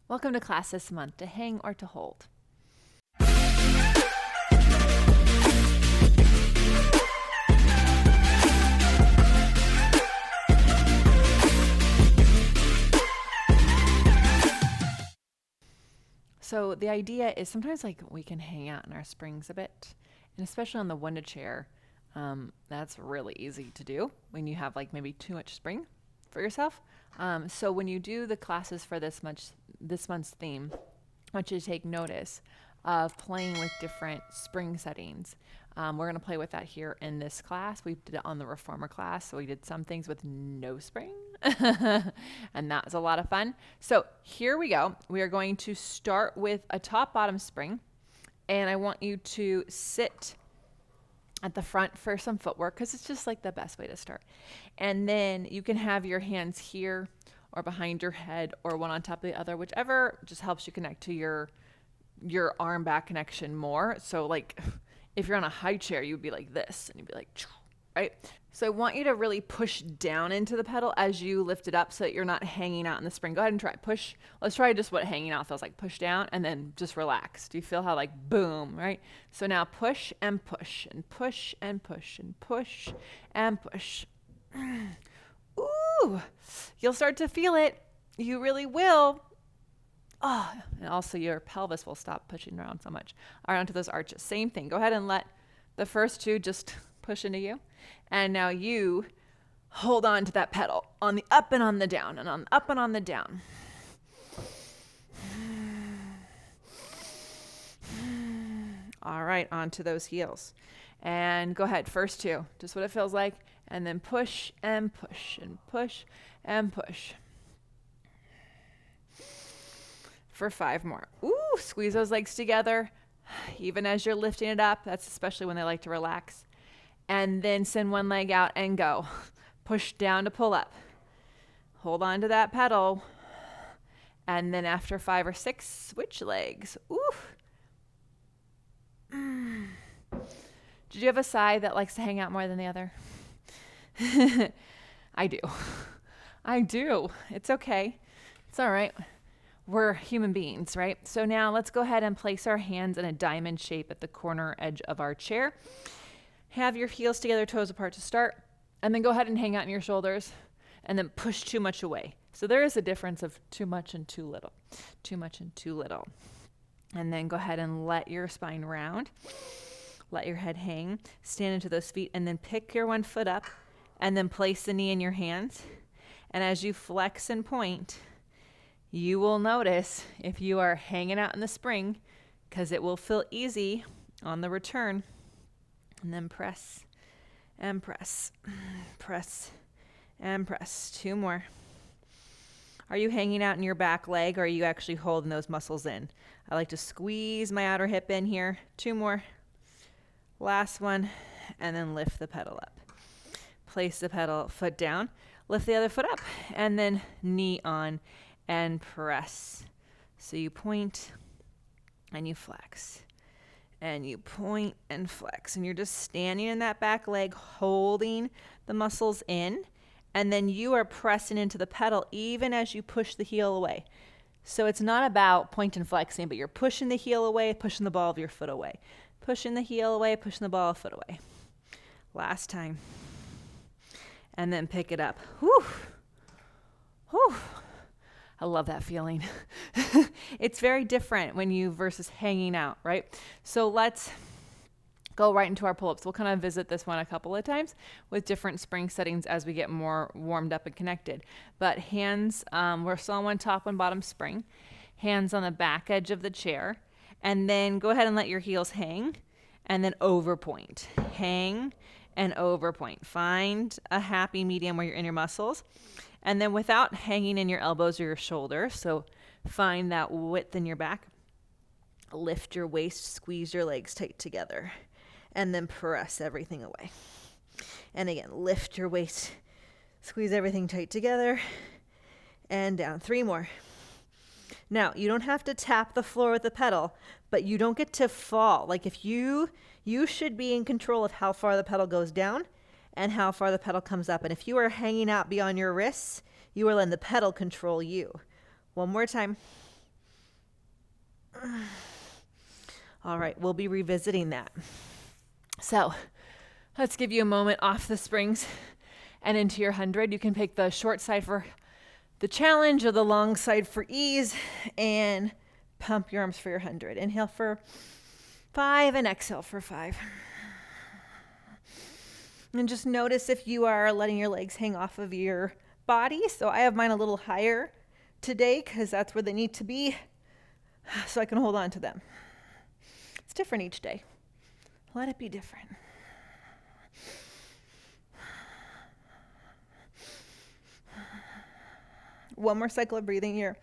Welcome to class this month, to hang or to hold. So the idea is sometimes we can hang out in our springs a bit, and especially on the Wunda chair, that's really easy to do when you have maybe too much spring for yourself. So when you do the classes for this month's theme, I want you to take notice of playing with different spring settings. We're going to play with that here in this class. We did it on the reformer class, so we did some things with no spring, and that was a lot of fun. So here we go. We are going to start with a top-bottom spring, and I want you to sit at the front for some footwork because it's just the best way to start. And then you can have your hands here or behind your head or one on top of the other, whichever just helps you connect to your arm back connection more. So if you're on a high chair, you'd be like this and you'd be right? So I want you to really push down into the pedal as you lift it up so that you're not hanging out in the spring. Go ahead and try push. Let's try just what hanging out feels like. Push down and then just relax. Do you feel how boom, right? So now push and push and push and push and push and push. Ooh, you'll start to feel it. You really will. Oh, and also your pelvis will stop pushing around so much. All right, onto those arches. Same thing. Go ahead and let the first two just push into you. And now you hold on to that pedal on the up and on the down and on the up and on the down. All right, onto those heels. And go ahead, first two, just what it feels like. And then push and push and push and push. For 5 more. Ooh, squeeze those legs together, even as you're lifting it up. That's especially when they like to relax. And then send one leg out and go. Push down to pull up. Hold on to that pedal. And then after 5 or 6, switch legs. Ooh. Did you have a side that likes to hang out more than the other? I do. I do. It's okay. It's all right. We're human beings, right? So now let's go ahead and place our hands in a diamond shape at the corner edge of our chair. Have your heels together, toes apart to start, and then go ahead and hang out in your shoulders and then push too much away. So there is a difference of too much and too little. Too much and too little. And then go ahead and let your spine round. Let your head hang. Stand into those feet and then pick your one foot up and then place the knee in your hands. And as you flex and point, you will notice if you are hanging out in the spring because it will feel easy on the return. And then press and press, press and press. 2 more. Are you hanging out in your back leg or are you actually holding those muscles in? I like to squeeze my outer hip in here. 2 more. Last one. And then lift the pedal up. Place the pedal foot down. Lift the other foot up. And then knee on. And press. So you point and you flex. And you point and flex. And you're just standing in that back leg, holding the muscles in. And then you are pressing into the pedal even as you push the heel away. So it's not about point and flexing, but you're pushing the heel away, pushing the ball of your foot away. Pushing the heel away, pushing the ball of foot away. Last time. And then pick it up. Whew. Whew. I love that feeling. It's very different when you versus hanging out, right? So let's go right into our pull-ups. We'll kind of visit this one a couple of times with different spring settings as we get more warmed up and connected. But hands, we're still on one top, one bottom spring. Hands on the back edge of the chair. And then go ahead and let your heels hang. And then over point. Hang and over point. Find a happy medium where you're in your muscles. And then without hanging in your elbows or your shoulders, so find that width in your back. Lift your waist, squeeze your legs tight together, and then press everything away. And again, lift your waist, squeeze everything tight together, and down. 3 more. Now, you don't have to tap the floor with the pedal, but you don't get to fall. If you should be in control of how far the pedal goes down and how far the pedal comes up. And if you are hanging out beyond your wrists, you are letting the pedal control you. 1 more time. All right, we'll be revisiting that. So let's give you a moment off the springs and into your 100. You can pick the short side for the challenge or the long side for ease, and pump your arms for your 100. Inhale for 5 and exhale for 5. And just notice if you are letting your legs hang off of your body. So I have mine a little higher today because that's where they need to be, so I can hold on to them. It's different each day. Let it be different. One more cycle of breathing here.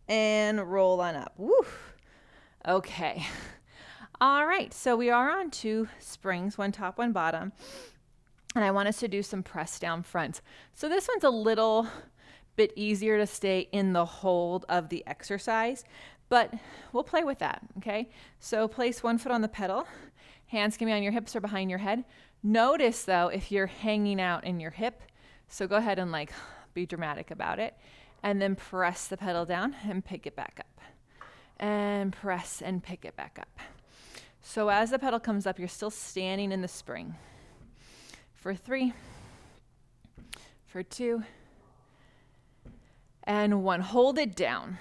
And roll on up. Woo. Okay. All right, so we are on 2 springs, one top, one bottom. And I want us to do some press down fronts. So this one's a little bit easier to stay in the hold of the exercise, but we'll play with that, okay? So place one foot on the pedal. Hands can be on your hips or behind your head. Notice though, if you're hanging out in your hip, so go ahead and like be dramatic about it. And then press the pedal down and pick it back up. And press and pick it back up. So as the pedal comes up, you're still standing in the spring. For 3, for 2, and 1. Hold it down.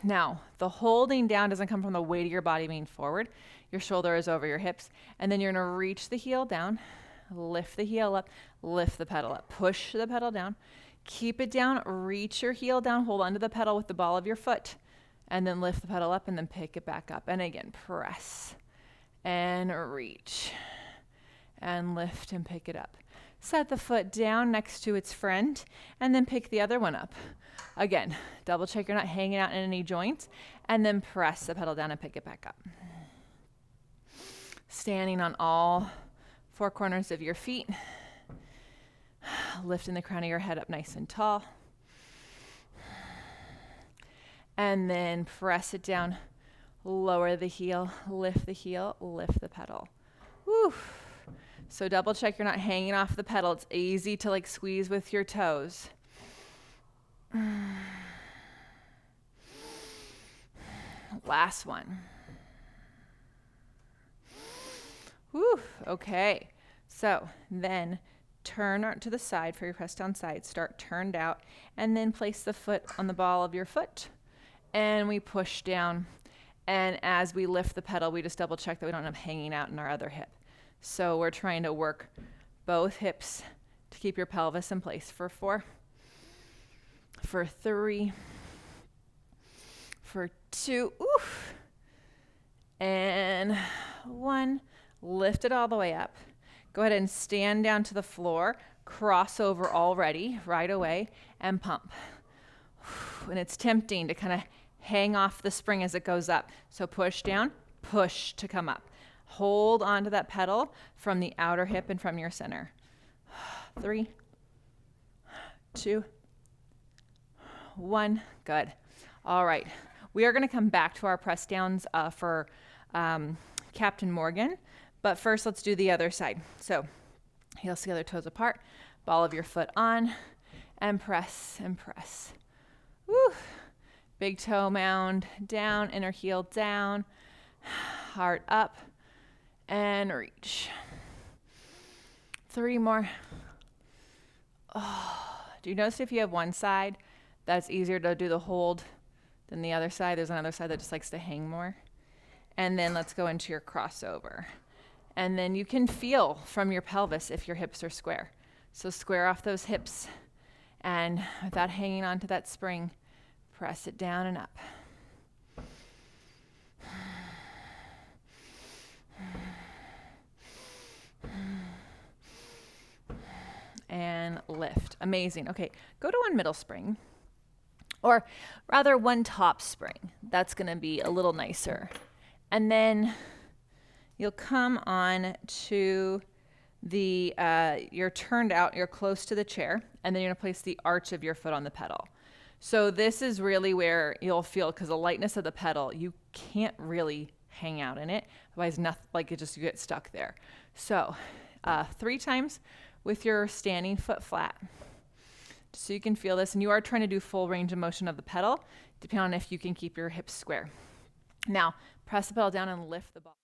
Now, the holding down doesn't come from the weight of your body being forward. Your shoulder is over your hips. And then you're going to reach the heel down, lift the heel up, lift the pedal up. Push the pedal down. Keep it down, reach your heel down, hold onto the pedal with the ball of your foot, and then lift the pedal up and then pick it back up. And again, press and reach and lift and pick it up. Set the foot down next to its friend and then pick the other one up. Again, double check you're not hanging out in any joints, and then press the pedal down and pick it back up. Standing on all 4 corners of your feet. Lifting the crown of your head up nice and tall. And then press it down, lower the heel, lift the pedal. Woo. So double check you're not hanging off the pedal. It's easy to like squeeze with your toes. Last one. Woo. Okay. So then turn to the side for your press down side. Start turned out, and then place the foot on the ball of your foot, and we push down. And as we lift the pedal, we just double check that we don't have hanging out in our other hip. So we're trying to work both hips to keep your pelvis in place. For 4, for 3, for 2, oof, and 1. Lift it all the way up. Go ahead and stand down to the floor, cross over already, right away, and pump. And it's tempting to kind of hang off the spring as it goes up. So push down, push to come up. Hold onto that pedal from the outer hip and from your center. 3, 2, 1. Good. All right. We are going to come back to our press downs for Captain Morgan. But first, let's do the other side. So heels together, toes apart, ball of your foot on, and press and press. Woo. Big toe mound down, inner heel down, heart up, and reach. 3 more. Oh. Do you notice if you have one side that's easier to do the hold than the other side? There's another side that just likes to hang more. And then let's go into your crossover. And then you can feel from your pelvis if your hips are square. So square off those hips, and without hanging onto that spring, press it down and up. And lift. Amazing. Okay, go to one middle spring, or rather one top spring. That's going to be a little nicer. And then you'll come on to the, you're turned out, you're close to the chair, and then you're gonna place the arch of your foot on the pedal. So this is really where you'll feel, because the lightness of the pedal, you can't really hang out in it. Otherwise, nothing, like it just, you get stuck there. So 3 times with your standing foot flat. so you can feel this, and you are trying to do full range of motion of the pedal, depending on if you can keep your hips square. Now, press the pedal down and lift the ball.